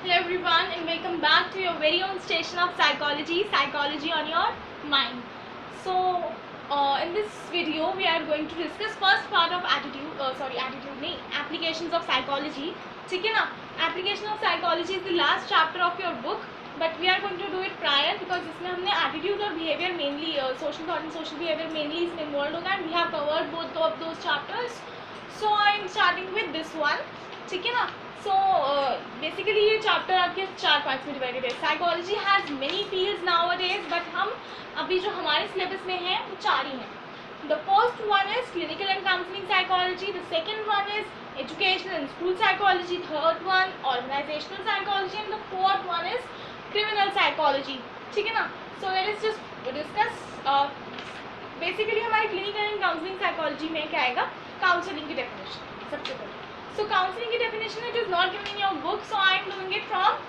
Hello everyone and welcome back to your very own station of psychology on your mind. So in this video we are going to discuss first part of applications of psychology. ठीक है ना, application of psychology is the last chapter of your book, but we are going to do it prior because इसमें हमने attitude और behavior mainly social thought and social behavior mainly इसमें involved होगा and we have covered both of those chapters. So I am starting with this one. ठीक है ना. So basically ये chapter आपके 4 पार्ट्स में डिवाइडेड है. Psychology has many fields nowadays, but हम अभी जो हमारे सिलेबस में है वो 4 ही हैं. The first one is clinical and counselling psychology, the second one is educational and school psychology, third one organisational psychology and the fourth one is criminal psychology. ठीक है ना. So let us just discuss. Basically हमारे clinical and counselling psychology में क्या आएगा, counselling की definition सबसे पहले. So counseling की definition it is not given in your book, so I am doing it from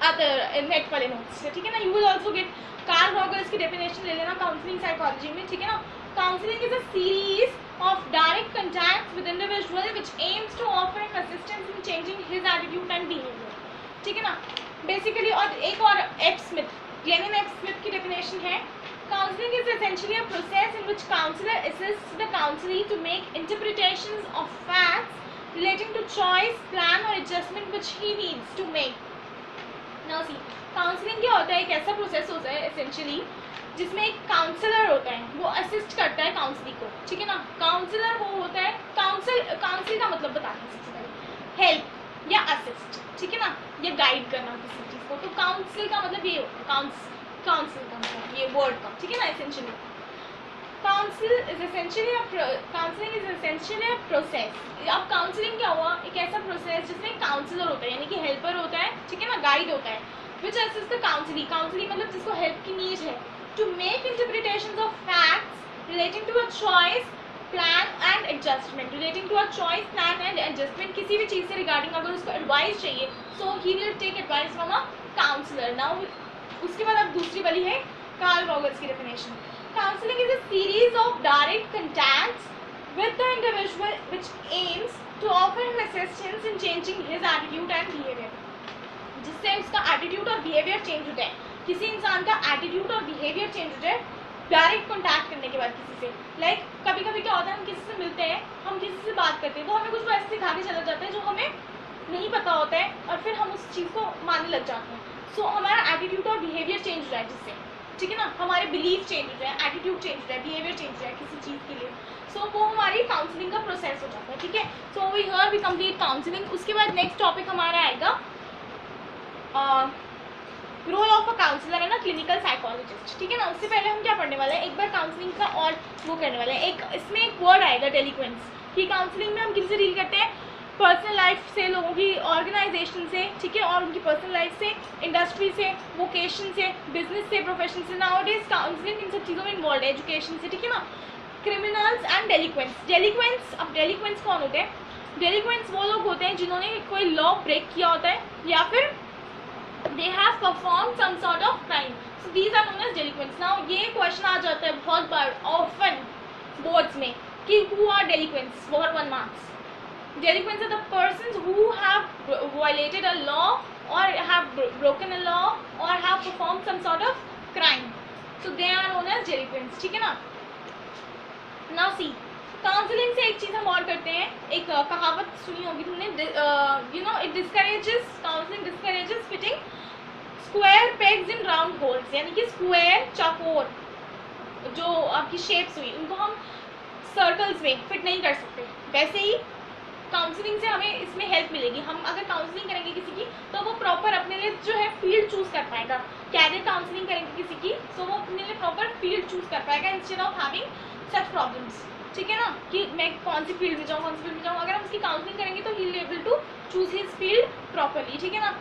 other net वाले notes. ठीक है ना. You will also get Carl Rogers की definition ले लेना counseling psychology में. ठीक है ना. Counseling is a series of direct contacts with individual which aims to offer him assistance in changing his attitude and behavior. ठीक है ना. Basically और एक और एफ स्मिथ, ग्लेनिन एफ स्मिथ की definition है. Counseling is essentially a process in which counselor assists the counselee to make interpretations of facts relating to choice, plan or adjustment which he needs to make. Now see, counseling क्या होता है, एक ऐसा process होता है essentially जिसमें एक counsellor होता है, वो असिस्ट करता है काउंसली को. ठीक है ना. काउंसलर वो होता है, काउंसिल का मतलब बताते हैं सबसे पहले, हेल्प या असिस्ट. ठीक है ना, या गाइड करना किसी चीज़ को. तो काउंसिल का मतलब ये होता है, काउंसिल का मतलब ये वर्ड का. ठीक है ना. Essentially counselling is essentially a process. अब काउंसलिंग क्या हुआ, एक ऐसा प्रोसेस जिसमें काउंसलर होता है, यानी कि हेल्पर होता है. ठीक है ना. गाइड होता है, which assist the counselee. Counselee मतलब जिसको हेल्प की नीड है, to make interpretations of facts relating to a choice, plan and adjustment. Relating to a choice, plan and adjustment, किसी भी चीज़ से रिगार्डिंग अगर उसको एडवाइस चाहिए, so he will take advice from a counsellor. Now उसके बाद अब दूसरी वाली है कार्ल रॉगर्स की definition. Counseling is a series of direct contacts with the individual which aims to offer him assistance in changing his attitude and behavior. जिससे उसका attitude और बिहेवियर चेंज होता है. किसी इंसान का एटीट्यूड और बिहेवियर चेंज होता है डायरेक्ट कॉन्टैक्ट करने के बाद किसी से. लाइक कभी कभी क्या होता है, हम किसी से मिलते हैं, हम किसी से बात करते हैं, वो हमें कुछ ऐसे सिखा के चला जाता है जो हमें नहीं पता होता है, और फिर हम उस चीज़ को मानने लग जाते हैं. सो हमारा एटीट्यूड और बिहेवियर चेंज हो रहा है जिससे. ठीक है ना. हमारे बिलीफ चेंज हो जाए, एटीट्यूड चेंज हो जाए, बिहेवियर चेंज हो जाए किसी चीज़ के लिए. सो वो हमारी काउंसलिंग का प्रोसेस हो जाता है. ठीक है. So we here we complete counselling. उसके बाद नेक्स्ट टॉपिक हमारा आएगा रोल ऑफ अ काउंसलर है ना, क्लिनिकल साइकोलॉजिस्ट. ठीक है ना. उससे पहले हम क्या पढ़ने वाले हैं, एक बार काउंसलिंग का और वो करने वाले हैं. एक इसमें एक वर्ड आएगा डेलिक्वेंस, कि काउंसलिंग में हम किनसे डील करते हैं, पर्सनल लाइफ से, लोगों की ऑर्गेनाइजेशन से. ठीक है. और उनकी पर्सनल लाइफ से, इंडस्ट्री से, वोकेशन से, बिजनेस से, प्रोफेशन से. नाउअडेज काउंसलिंग इन सब चीज़ों में इन्वॉल्व है, एजुकेशन से. ठीक है ना. Criminals and डेलिक्वेंट्स. डेलिक्वेंट्स, अब डेलिक्वेंट्स कौन होते हैं, डेलिक्वेंट्स वो लोग होते हैं जिन्होंने कोई लॉ ब्रेक किया होता है या फिर they have perform some sort of crime. So these are known as delinquents. Now ये क्वेश्चन आ जाता है बहुत बार ऑफन बोर्ड्स में कि who are delinquents for 1 marks. Delinquents are the persons who have violated a law or have broken a law or have performed some sort of crime. So they are known as delinquents. ठीक है ना. Now see, counselling से एक चीज़ हम और करते हैं. एक कहावत सुनी होगी तुमने, you know, it discourages, counseling discourages fitting square pegs in round holes. यानी कि स्क्वायर, चौकोर जो आपकी शेप्स हुई, उनको हम सर्कल्स में फिट नहीं कर सकते. वैसे ही काउंसलिंग से हमें इसमें हेल्प मिलेगी. हम अगर काउंसलिंग करेंगे किसी की, तो वो प्रॉपर अपने लिए जो है फील्ड चूज़ कर पाएगा. कैरियर काउंसलिंग करेंगे किसी की, तो वो अपने लिए प्रॉपर फील्ड चूज़ कर पाएगा instead of having such problems. ठीक है ना, कि मैं कौन सी फील्ड में जाऊँ, कौन सी फील्ड में जाऊँ. अगर हम उसकी काउंसलिंग करेंगे तो he will able to choose his field properly. ठीक है ना.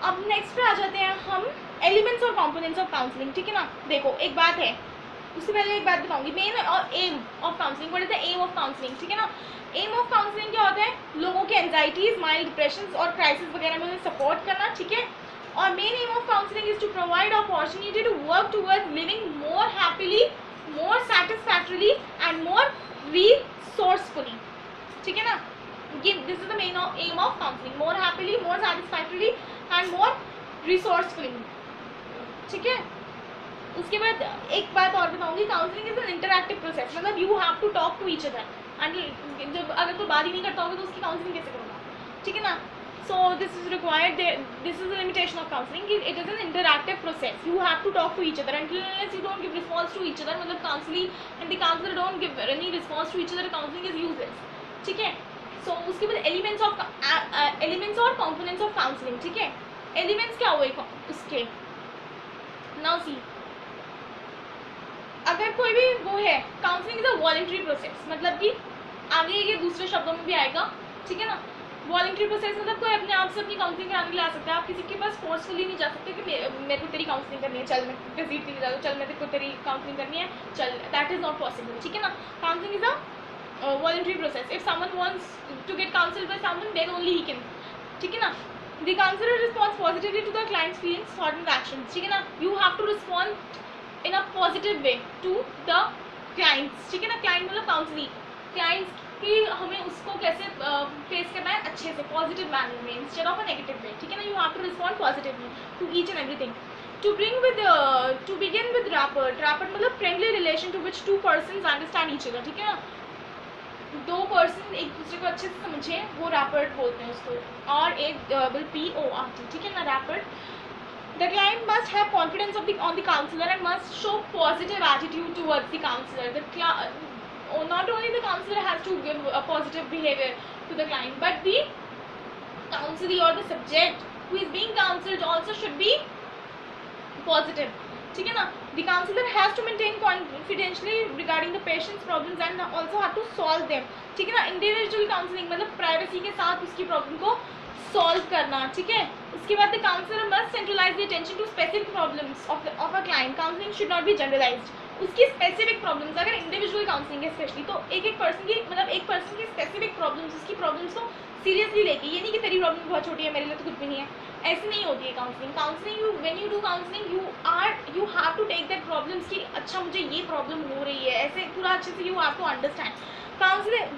अब नेक्स्ट पे आ जाते हैं हम, एलिमेंट्स और कॉम्पोनेंट्स ऑफ काउंसलिंग. ठीक है ना. देखो एक बात है, उससे पहले एक बात बताऊंगी, मेन और aim of counselling. What is the aim of counselling. ठीक है ना. एम ऑफ काउंसलिंग क्या होता है, लोगों के एंजाइटीज, माइल्ड डिप्रेशन और क्राइसिस वगैरह में उन्हें सपोर्ट करना. ठीक है. और main aim of counselling is to provide opportunity to work towards living more happily, more satisfactorily and more resourcefully. ठीक है ना. This is the main aim of counseling, more happily, more satisfactorily and more resourcefully. ठीक है, उसके बाद एक बात और बताऊंगी, counselling is an interactive process, मतलब you have to talk to each other, and जब अगर कोई बात ही नहीं करता होगा तो उसकी काउंसलिंग कैसे करूँगा, ठीक है ना. So this is required, this is the limitation of counseling, it is an interactive process, you have to talk to each other, until unless you don't give response to each other, मतलब counseling and the counselor don't give any response to each other, counseling is useless. ठीक है. So उसके बाद elements और components of counseling. ठीक है, elements क्या हुए उसके. Now see, अगर कोई भी वो है, counselling is a voluntary process, मतलब कि आगे ये दूसरे शब्दों में भी आएगा, ठीक है ना. वॉलंटरी प्रोसेस मतलब कोई अपने आप से अपनी काउंसलिंग कराने के लिए आ सकता है, आप किसी के पास फोर्सफुली नहीं जा सकते कि मेरे को तेरी काउंसलिंग करनी है, चल मैं विजिट के लिए जा रहा हूँ, चल मेरे को तेरी काउंसलिंग करनी है, चल, दैट इज नॉट पॉसिबल. ठीक है ना. Counselling is a voluntary process. If someone wants to get counselled by someone, then only he can. ठीक है ना. The counsellor response positively to the clients feelings, thought and actions. ठीक है ना. You have to respond in a positive way to the clients. ठीक है ना. Client मतलब काउंसलिंग, क्लाइंट्स कि हमें उसको कैसे फेस करना है अच्छे से, पॉजिटिव मैनर में instead of a negative way. ठीक है ना. You have to respond positively to each and everything. To begin with rapport. Rapport मतलब friendly relation to which two persons understand each other. ठीक है ना. दो पर्सन एक दूसरे को अच्छे से समझे, वो रैपर्ट बोलते हैं उसको, और एक PORT. ठीक है ना. Rapport. The client must have confidence on the counselor and must show positive attitude towards the counselor. Not only the counselor has to give a positive behavior to the client, but the counselee or the subject who is being counseled also should be positive. ठीक है ना. The counselor has to maintain confidentially regarding the patient's problems and also have to solve them. ठीक है ना. Individual counseling मतलब privacy के साथ उसकी प्रॉब्लम को सॉल्व करना. ठीक है. उसके बाद the counselor must centralize the attention to specific problems of a client. Counseling should not be generalized. उसकी स्पेसिफिक प्रॉब्लम्स, अगर इंडिविजुअल काउंसलिंग है स्पेशली, तो एक पर्सन की, मतलब एक पर्सन की स्पेसिफिक प्रॉब्लम्स, उसकी प्रॉब्लम्स को सीरियसली लेके, ये नहीं कि तेरी प्रॉब्लम बहुत छोटी है, मेरे लिए तो कुछ भी नहीं है, ऐसे नहीं होती है counselling. Counselling, when you do counselling, you have to take that problems की, अच्छा मुझे ये प्रॉब्लम हो रही है, ऐसे पूरा अच्छे से you have to understand.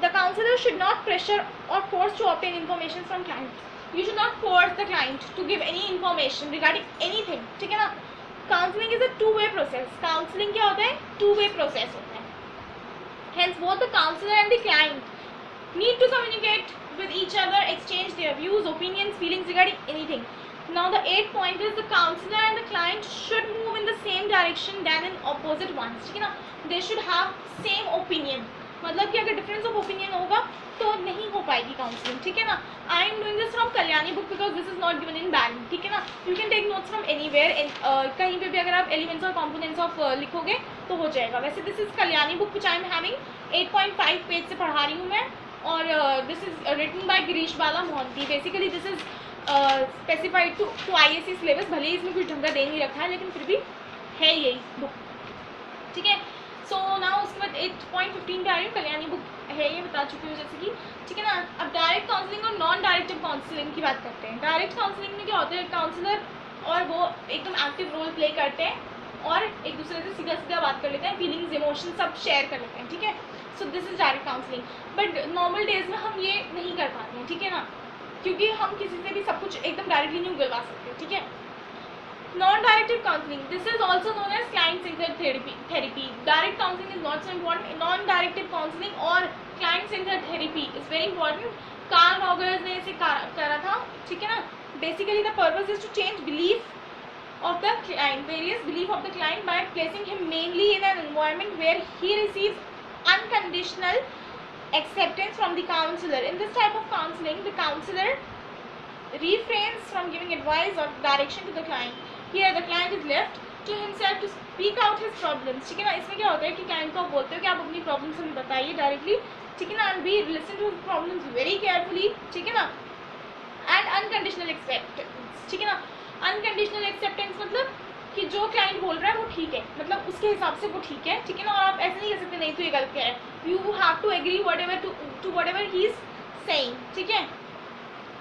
The counsellor should not pressure और force to obtain information from client. You should not force the client to give any information regarding anything. ठीक है ना. Counselling is a two way process. Counselling क्या होता है? Two-way process होता है. Hence both the counselor and the client need to communicate with each other, exchange their views, opinions, feelings regarding anything. Now the 8th point is the counselor and the client should move in the same direction than in opposite ones. ठीक है ना. They should have same opinion. मतलब कि अगर difference of opinion होगा तो नहीं हो पाएगी काउंसलिंग. ठीक है ना. I am doing this from Kalyani book because this is not given in Barron. ठीक है ना. You can take notes from anywhere, कहीं पे भी अगर आप एलिमेंट्स और कॉम्पोनेंट्स ऑफ लिखोगे तो हो जाएगा. वैसे this is Kalyani book which I am having 8.5 page से पढ़ा रही हूँ मैं, और this is written by Girish Bala Mohanty. Basically this is specified to IAC syllabus. भले ही इसमें कुछ ढंगा दे नहीं रखा है, लेकिन फिर भी है यही बुक. ठीक है. सो नाउ उसके बाद 8.15 पे आ रही हूँ. कल्याणी बुक है ये, बता चुकी हूँ जैसे कि. ठीक है ना. अब डायरेक्ट काउंसलिंग और नॉन डायरेक्टिव काउंसलिंग की बात करते हैं. डायरेक्ट काउंसलिंग में क्या होता है, काउंसलर और वो एकदम एक्टिव रोल प्ले करते हैं और एक दूसरे से सीधा सीधा बात कर लेते हैं, फीलिंग्स, इमोशन सब शेयर कर लेते हैं. ठीक है. So this is direct counselling. But normal days में हम ये नहीं कर पाते हैं. ठीक है ना. क्योंकि हम किसी से भी सब कुछ एकदम डायरेक्टली नहीं उगलवा सकते. ठीक है. Non-directive counseling. This is also known as client-centered therapy. Direct counseling is not so important. Non-directive counseling और client-centered therapy is very important. Carl Rogers ने इसे करा था. ठीक है ना. Basically, the purpose is to change belief of the client, various belief of the client by placing him mainly in an environment where he receives unconditional acceptance from the counselor. In this type of counseling, the counselor refrains from giving advice or direction to the client. Here the client is left to himself to speak out his problems. ठीक है ना. इसमें क्या होता है कि client को आप बोलते हो कि आप अपनी प्रॉब्लम्स हमें बताइए डायरेक्टली. ठीक है ना. And be listen to problems very carefully. ठीक है ना. And unconditional acceptance. ठीक है ना. अनकंडीशनल एक्सेप्टेंस मतलब कि जो क्लाइंट बोल रहा है वो ठीक है, मतलब उसके हिसाब से वो ठीक है. ठीक है ना. और आप ऐसे नहीं कह सकते नहीं तो ये गलत है. You have to agree whatever he is saying. ठीक है.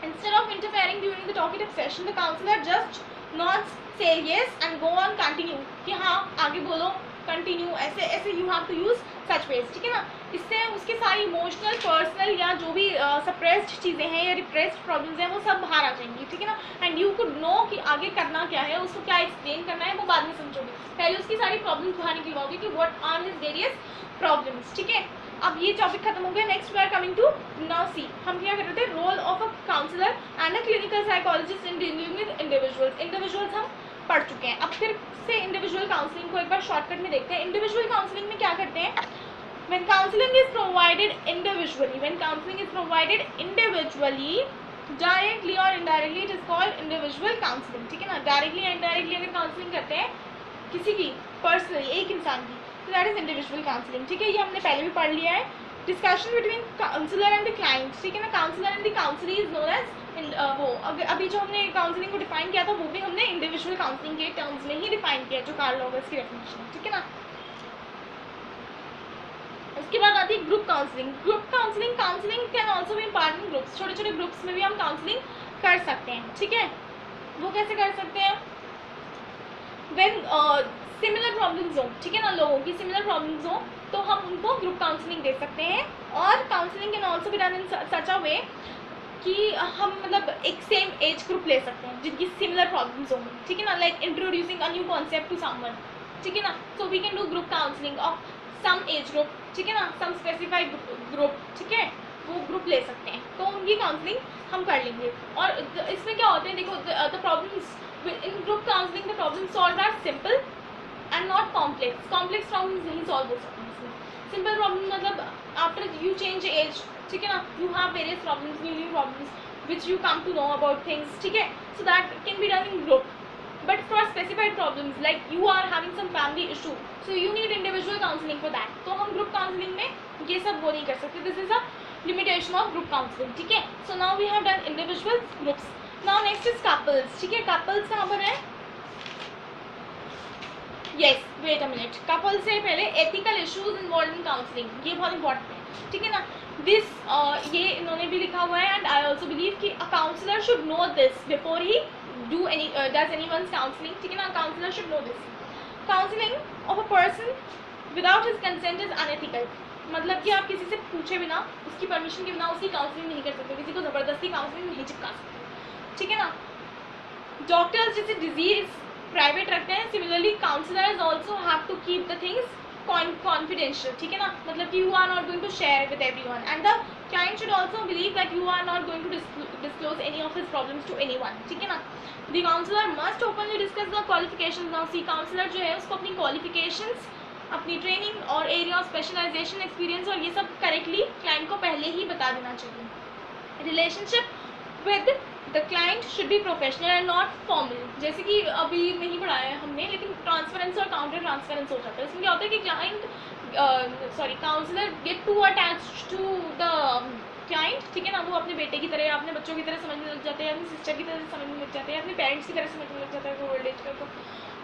Instead of interfering during the talkative session, the counselor just nods, say yes and go on, continue. कि हाँ आगे बोलो, continue. ऐसे you have to use such ways, ठीक है ना। इससे उसके सारी इमोशनल, पर्सनल या जो भी सप्रेस्ड चीज़ें हैं या रिप्रेस्ड प्रॉब्लम्स हैं वो सब बाहर आ जाएंगी, ठीक है ना। एंड यू कुड नो कि आगे करना क्या है, उसको क्या एक्सप्लेन करना है, वो बाद में समझोगे। पहले उसकी सारी प्रॉब्लम्स बाहर निकलवाओगे कि what are his various problems, ठीक है। अब ये टॉपिक खत्म हो गया। Next we are coming to now see, हम क्या कर रहे थे, role of a counsellor and a clinical psychologist in dealing with individuals. Individuals हम पढ़ चुके हैं, अब फिर से इंडिविजुअल काउंसलिंग को एक बार शॉर्टकट में देखते हैं। इंडिविजुअल काउंसलिंग में क्या करते हैं, when counseling is provided individually, when counseling is provided individually, directly or indirectly, it is called individual counseling, ठीक है ना। डायरेक्टली या इनडायरेक्टली अगर काउंसलिंग करते हैं किसी की पर्सनली, एक इंसान की, तो दैट इज इंडिविजुअल काउंसलिंग, ठीक है। ये हमने पहले भी पढ़ लिया है। Discussion between counsellor and the client, ठीक है ना। Counsellor and the counselee is known as वो अभी जो हमने काउंसलिंग को डिफाइन किया था वो भी हमने इंडिविजुअल काउंसलिंग के टर्म्स में ही डिफाइन किया, जो कार्ल रॉबर्ट्स की डेफिनेशन है, ठीक है ना। उसके बाद आती है group counselling. Group counselling, counselling can also B part in groups, छोटे छोटे ग्रुप्स में भी हम काउंसलिंग कर सकते हैं, ठीक है। वो कैसे कर सकते हैं, व्हेन सिमिलर प्रॉब्लम्स हो, ठीक है ना, लोगों की सिमिलर प्रॉब्लम्स हो तो हम उनको ग्रुप काउंसलिंग दे सकते हैं। और counselling can also be done in such a way कि हम मतलब एक सेम एज ग्रुप ले सकते हैं जिनकी सिमिलर प्रॉब्लम्स होंगी, ठीक है ना। Like introducing a new concept to someone, ठीक है ना। So we can do group counselling of some age group, ठीक है ना, सम स्पेसिफाइड ग्रुप, ठीक है, वो ग्रुप ले सकते हैं, तो उनकी काउंसलिंग हम कर लेंगे। और इसमें क्या होते हैं, देखो, the problems in group counselling, the problem solve are simple and not complex. Complex problems नहीं सॉल्व हो सकते हैं इसमें। सिंपल प्रॉब्लम मतलब आफ्टर यू चेंज एज, ठीक है ना, you have various problems, new problems which you come to know about things, ठीक है, so that can be done in group. But for specified problems like you are having some family issue, so you need individual counseling for that, तो हम group counseling में ये सब वो नहीं कर सकते। This is a limitation of group counseling, ठीक है। So now we have done individuals, groups. Now next is couples, ठीक है। couples कहाँ पर है, yes, wait a minute, couples से पहले ethical issues involved in counseling, ये बहुत important है, ठीक है ना। दिस ये इन्होंने भी लिखा हुआ है एंड आई ऑल्सो बिलीव कि a counsellor should know this before he do any does anyone's counselling, ठीक है ना। Counsellor should know this. Counselling of a person without his consent is unethical, मतलब कि आप किसी से पूछे बिना, उसकी परमिशन के बिना उसकी काउंसलिंग नहीं कर सकते, किसी को ज़बरदस्ती काउंसलिंग नहीं चिपका सकते, ठीक है ना। डॉक्टर्स जैसे डिजीज प्राइवेट रखते हैं, similarly counsellors also have to keep the things confidential, ठीक है ना, मतलब कि you are not going to share with everyone and the client should also believe that you are not going to disclose any of his problems to anyone, ठीक है ना। The counselor must openly discuss the qualifications. Now see, counselor जो है उसको अपनी qualifications, अपनी training और area of specialisation, experience और ये सब करेक्टली क्लाइंट को पहले ही बता देना चाहिए। Relationship with the client should be professional and not formal, जैसे कि अभी नहीं पढ़ाया है हमने, लेकिन ट्रांसफरेंस और काउंटर ट्रांसफरेंस हो जाता है। इसमें क्या होता है कि client counsellor get to attach to the client, ठीक है ना, वो अपने बेटे की तरह, अपने बच्चों की तरह समझने लग जाते हैं, अपनी सिस्टर की तरह समझने लग जाते हैं, अपने पेरेंट्स की तरह समझने लग जाता है वो ओल्ड एज का। तो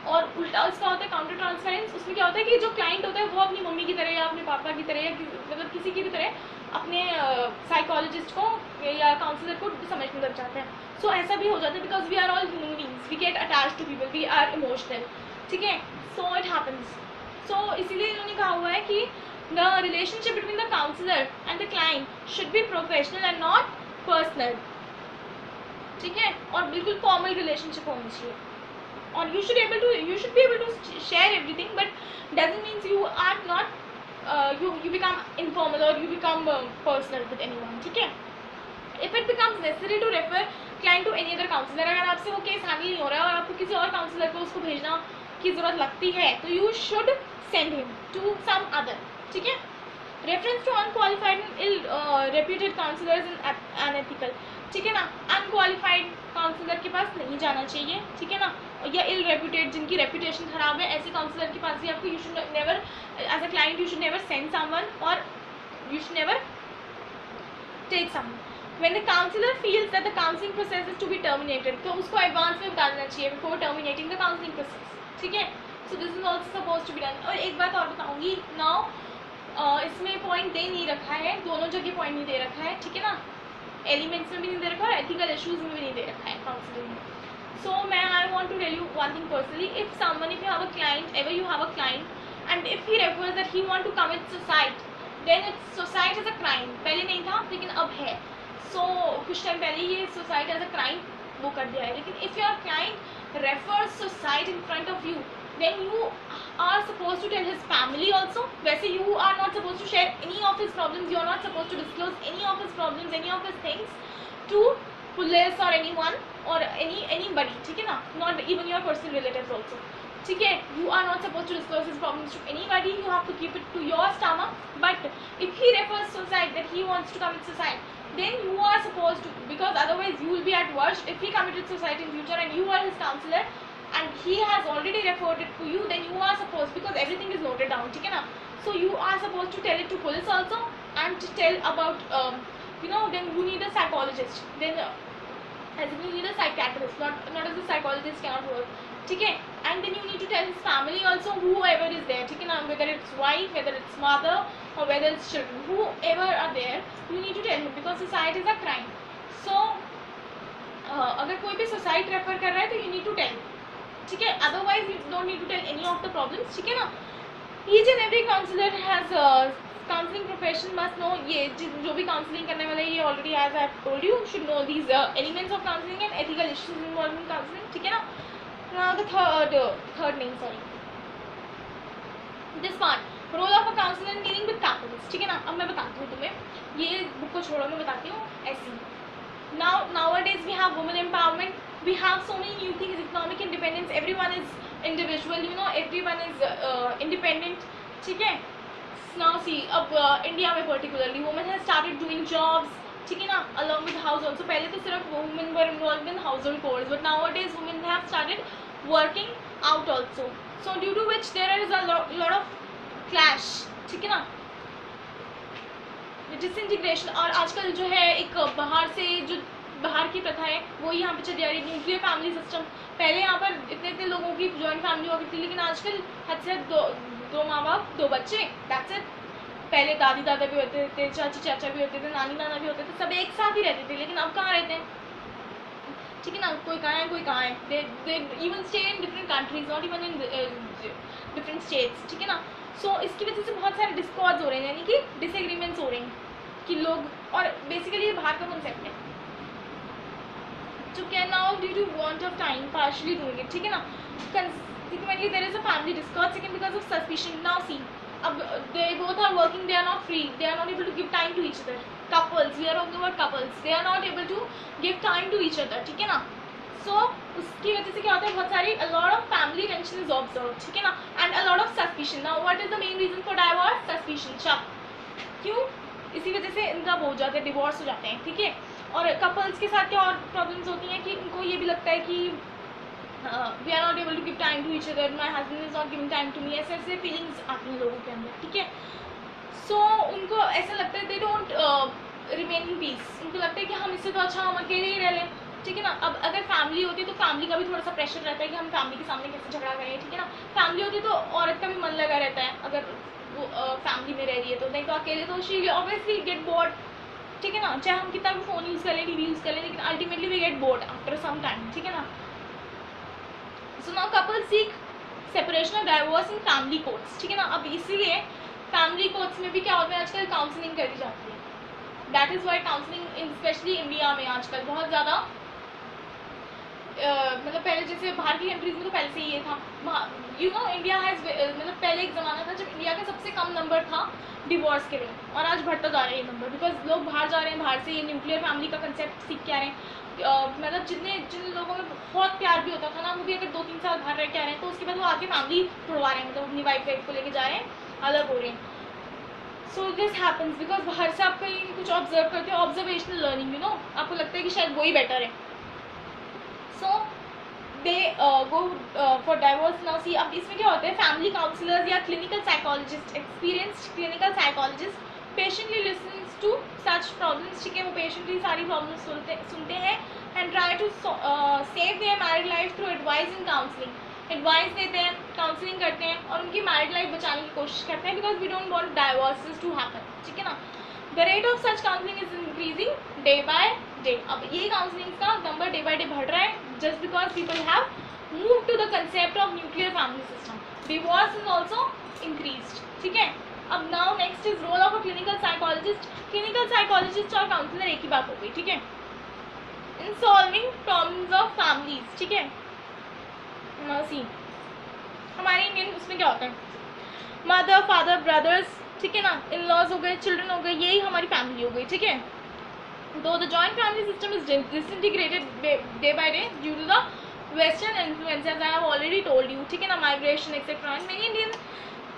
और उल्टा उसका होता है काउंटर ट्रांसफरेंस, उसमें क्या होता है कि जो क्लाइंट होता है वो अपनी मम्मी की तरह या अपने पापा की तरह या मतलब किसी की भी तरह अपने साइकोलॉजिस्ट को या काउंसलर को समझने लग जाते हैं। सो ऐसा भी हो जाता है because we are all human beings, we get attach to people, we are emotional, ठीक है। So it happens. सो इसीलिए इन्होंने कहा हुआ है कि the relationship between the counsellor and the client should be professional and not personal, ठीक है, और बिल्कुल फॉर्मल रिलेशनशिप होनी चाहिए। और you should be able to share everything, but doesn't mean you are not you become informal or you become personal with anyone, ठीक है। if it becomes necessary to refer client to any other counselor, अगर आपसे वो case handle नहीं हो रहा है और आपको किसी और काउंसलर को उसको भेजना की ज़रूरत लगती है तो you should send him to some other, ठीक है। Reference to unqualified and ill reputed counsellors in unethical, ठीक है ना। अनक्वालिफाइड काउंसलर के पास नहीं जाना चाहिए, ठीक है ना, या इल रेप्यूटेड जिनकी रेपुटेशन खराब है, ऐसे काउंसलर के पास भी आपको you should never as a client you should never send someone और you should never take someone. When the counselor feels that the counseling process is to be terminated, तो उसको एडवांस में बता देना चाहिए before terminating the counseling process, ठीक है। So this is also supposed to be done. और एक बात और बताऊंगी, now इसमें पॉइंट दे नहीं रखा है, दोनों जगह पॉइंट नहीं दे रखा है, ठीक है ना, एलिमेंट्स में भी नहीं दे रखा है और एथिकल इश्यूज में भी नहीं दे रखा है काउंसलिंग में। So मैं I want to tell you one thing personally, if you have a client, ever you have a client and if he refers that he want to commit suicide, then it's suicide is a crime. पहले नहीं था लेकिन अब है. सो कुछ time पहले ये suicide as a crime वो कर दिया है. लेकिन if your client refers suicide in front of you, then you are supposed to tell his family also. वैसे you are not supposed to share any of his problems, you are not supposed to disclose any of his problems, any of his things to police or anyone or anybody, ठीक है ना, not even your personal relatives also, ठीक है. You are not supposed to disclose his problems to anybody, you have to keep it to your stomach. But if he refers suicide, that he wants to commit suicide, then you are supposed to, because otherwise you will be at worst. If he committed suicide in future and you are his counselor and he has already referred it to you, then you are supposed, because everything is noted down, ठीक है ना, so you are supposed to tell it to police also and to tell about then you need a psychologist, then as in you need a psychiatrist, not as a psychologist cannot work, ठीक है. And then you need to tell his family also, whoever is there, ठीक है ना, whether it's wife, whether it's mother or whether it's children, whoever are there, you need to tell him, because suicide is a crime. So अगर कोई भी suicide refer कर रहा है तो you need to tell, ठीक है. Otherwise you don't need to tell any of the problems, ठीक है ना. Each and every counsellor has counselling profession must know, ये जो भी काउंसलिंग करने वाला है ये already as I have told you should know these elements of counselling and ethical issues involve in counselling, ठीक है ना. Now the third name, sorry, this part, role of a counsellor in dealing with couples, ठीक है ना. अब मैं बताती हूँ तुम्हें, ये बुक को छोड़ो, मैं बताती हूँ ऐसी. Nowadays we have women empowerment, we have so many new things, economic independence, everyone is individual, everyone is independent, ठीक है. Now see, अब इंडिया में particularly women have started doing jobs, ठीक है ना, along with house also. पहले तो सिर्फ women were involved in household chores, but nowadays women have started working out also, so due to which there is a lot of clash, ठीक है ना, disintegration. और आजकल जो है एक बाहर की प्रथा है वो यहाँ पे चली आ रही है, न्यूक्लियर फैमिली सिस्टम. पहले यहाँ पर इतने लोगों की जॉइंट फैमिली हो गई थी, लेकिन आजकल हद से दो माँ बाप 2 बच्चे, दैट्स इट. पहले दादी दादा भी होते थे, चाची चाचा भी होते थे, नानी नाना भी होते थे, सब एक साथ ही रहते थे. लेकिन अब कहाँ रहते हैं, ठीक है ना, कोई कहाँ है कोई कहाँ है. They even stay in different countries, not even in different states, ठीक है ना. सो इसकी वजह से बहुत सारे डिस्कॉर्ड्स हो रहे हैं, यानी कि डिसएग्रीमेंट्स हो रहे हैं कि लोग, और बेसिकली ये बाहर का कॉन्सेप्ट है. तो क्या now due to want of time partially doing it, ठीक है ना. Consequently there is a family discord, second because of suspicion. Now see, अब they both are working, they are not free, they are not able to give time to each other. Couples, we are talking about couples, they are not able to give time to each other, ठीक है ना. सो उसकी वजह से क्या होता है, बहुत सारी a lot of family tension is observed, ठीक है ना, and a lot of suspicion. Now what is the main reason for divorce? Suspicion, शक. क्यों? इसी वजह से इनका हो जाता है, डिवोर्स हो जाते हैं, ठीक है. और कपल्स के साथ क्या और प्रॉब्लम्स होती हैं कि उनको ये भी लगता है कि we are not able to give time to each other, my husband is not giving time to me, ऐसे ऐसे फीलिंग्स आती हैं लोगों के अंदर, ठीक है. सो उनको ऐसा लगता है they don't remain in peace. उनको लगता है कि हम इससे तो अच्छा हम अकेले ही रह लें, ठीक है ना. अब अगर फैमिली होती है तो फैमिली का भी थोड़ा सा प्रेशर रहता है कि हम फैमिली के सामने कैसे झगड़ा करें, ठीक है ना. फैमिली होती है तो औरत का भी मन लगा रहता है अगर वो फैमिली में रह रही है तो, नहीं तो अकेले तो शी ऑब्वियसली गेट बोर्ड, ठीक है ना. चाहे हम कितना भी फ़ोन यूज़ कर लें, टीवी यूज़ कर लें, लेकिन ultimately we get bored after some time, ठीक है ना. So now couple seek separation और डाइवोर्स इन फैमिली कोर्ट्स, ठीक है ना. अब इसीलिए फैमिली कोर्ट्स में भी क्या होता है, आजकल काउंसलिंग करी जाती है. That is why counselling in specially India में आजकल बहुत ज़्यादा, मतलब पहले जैसे बाहर की कंट्रीज में तो पहले से ये था, इंडिया हैज़, मतलब पहले एक ज़माना था जब इंडिया का सबसे कम नंबर था डिवोर्स के लिए, और आज बढ़ता जा रहा है ये नंबर, बिकॉज लोग बाहर जा रहे हैं, बाहर से ये न्यूक्लियर फैमिली का कंसेप्ट सीख के आ रहे हैं. मतलब जिन लोगों में बहुत प्यार भी होता था ना, वो भी अगर 2-3 साल बाहर रह के आ रहे हैं तो उसके बाद वो आके फैमिली तोड़वा रहे हैं, मतलब अपनी वाइफ को लेके जा रहे हैं, अलग हो रहे हैं. सो दिस हैपन्स बिकॉज बाहर से आप कहीं कुछ ऑब्जर्व करते हो, ऑब्जर्वेशनल लर्निंग, आपको लगता है कि शायद वही बेटर है. So they go for divorce. Now see, अब इसमें क्या होता है, फैमिली काउंसलर्स या clinical psychologist, experienced clinical psychologist patiently listens to such problems, ठीक है. वो पेशेंटली सारी प्रॉब्लम्स सुनते हैं and try to save their married life through advice in counselling. Advice देते हैं, काउंसलिंग करते हैं और उनकी मैरिड लाइफ बचाने की कोशिश करते हैं, because we don't want divorces to happen, ठीक है ना. The rate of such counselling is increasing day by day. अब ये काउंसलिंग का नंबर डे बाय डे बढ़ रहा है, just because people have move to the concept of nuclear family system. Divorce is also increased. ठीक है. अब now next is role of a clinical psychologist. Clinical psychologist और counselor एक ही बात हो गई. ठीक है. In solving problems of families. ठीक है. Now see, हमारे इंडियन उसमें क्या होता है, मदर फादर ब्रदर्स, ठीक है ना, इन लॉज हो गए, चिल्ड्रन हो गए, यही हमारी फैमिली हो गई. ठीक है. तो the joint family system is disintegrated day by day due to the western influences I have already told you. ठीक है ना, migration etcetera. And many Indian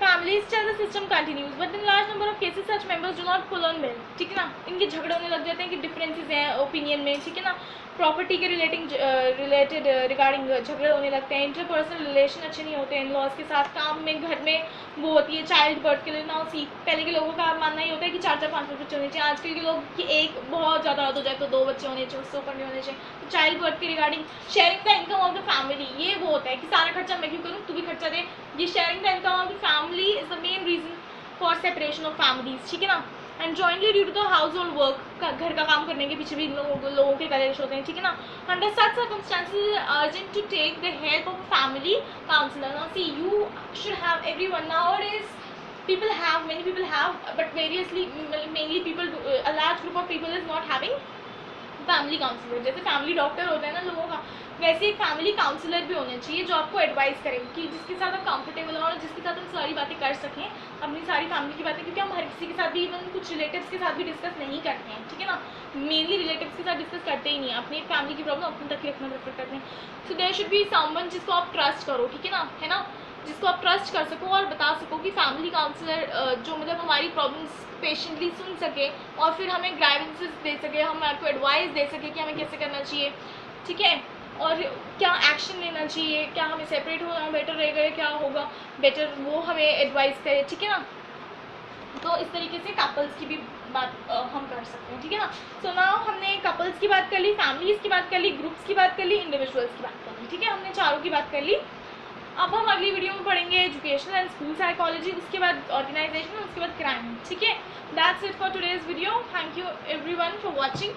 families still the system continues but in large number of cases such members do not pull on well. ठीक है ना, इनके झगड़े होने लग जाते हैं कि डिफरेंसेस हैं ओपिनियन में. ठीक है ना, प्रॉपर्टी के रिलेटेड रिगार्डिंग झगड़े होने लगते हैं. इंटरपर्सनल रिलेशन अच्छे नहीं होते इन लॉज के साथ. काम में घर में वो होती है चाइल्ड बर्थ के लिए. नाउ सी, पहले के लोगों का मानना ही होता है कि 4-4-5 बच्चे होने चाहिए. आजकल के लोग कि एक बहुत ज़्यादा हो जाए तो 2 बच्चे होने चाहिए, उससे ऊपर नहीं होने चाहिए. तो चाइल्ड बर्थ के regarding sharing the income of the family, ये वो होता है कि सारा खर्चा मैं क्यों करूँ, तू भी खर्चा दे. ये sharing the income of the family is the main reason for separation of families. ठीक है ना. And jointly due to the household work, घर का काम करने के पीछे भी लोगों के कलेश होते हैं. ठीक है ना. Under such circumstances urgent to take the help of family counsellor. Now see, you should have everyone. Nowadays many people have but variously, mainly people a large group of people is not having family counsellor. जैसे family doctor होता है ना लोगों का, वैसे एक family counsellor भी होना चाहिए जो आपको एडवाइस करें कि जिसके साथ हम कंफर्टेबल हो और जिसके साथ हम सारी बातें कर सकें, अपनी सारी फैमिली की बातें. क्योंकि हम हर किसी के साथ भी, इवन कुछ रिलेटिव्स के साथ भी डिस्कस नहीं करते हैं. ठीक है ना, मेनली रिलेटिव्स के साथ डिस्कस करते ही नहीं. अपनी फैमिली की प्रॉब्लम अपने तक ही रखना प्रेफर करते हैं. So there should be someone जिसको आप ट्रस्ट करो. ठीक है ना, है ना, जिसको आप ट्रस्ट कर सको और बता सको कि फैमिली काउंसलर जो मतलब हमारी प्रॉब्लम्स पेशेंटली सुन सके और फिर हमें गाइडेंसेस दे सके, हम आपको एडवाइस दे सके कि हमें कैसे करना चाहिए. ठीक है, और क्या एक्शन लेना चाहिए, क्या हमें सेपरेट होना बेटर रहेगा या क्या होगा बेटर, वो हमें एडवाइस करे. ठीक है ना. तो इस तरीके से कपल्स की भी बात हम कर सकते हैं. ठीक है ना. सो नाउ हमने कपल्स की बात कर ली, फैमिलीज़ की बात कर ली, ग्रुप्स की बात कर ली, इंडिविजुअल्स की बात कर ली. ठीक है, हमने चारों की बात कर ली. अब हम अगली वीडियो में पढ़ेंगे एजुकेशनल एंड स्कूल साइकोलॉजी, उसके बाद ऑर्गेनाइजेशन, उसके बाद क्राइम. ठीक है. That's it for today's video. Thank you everyone for watching.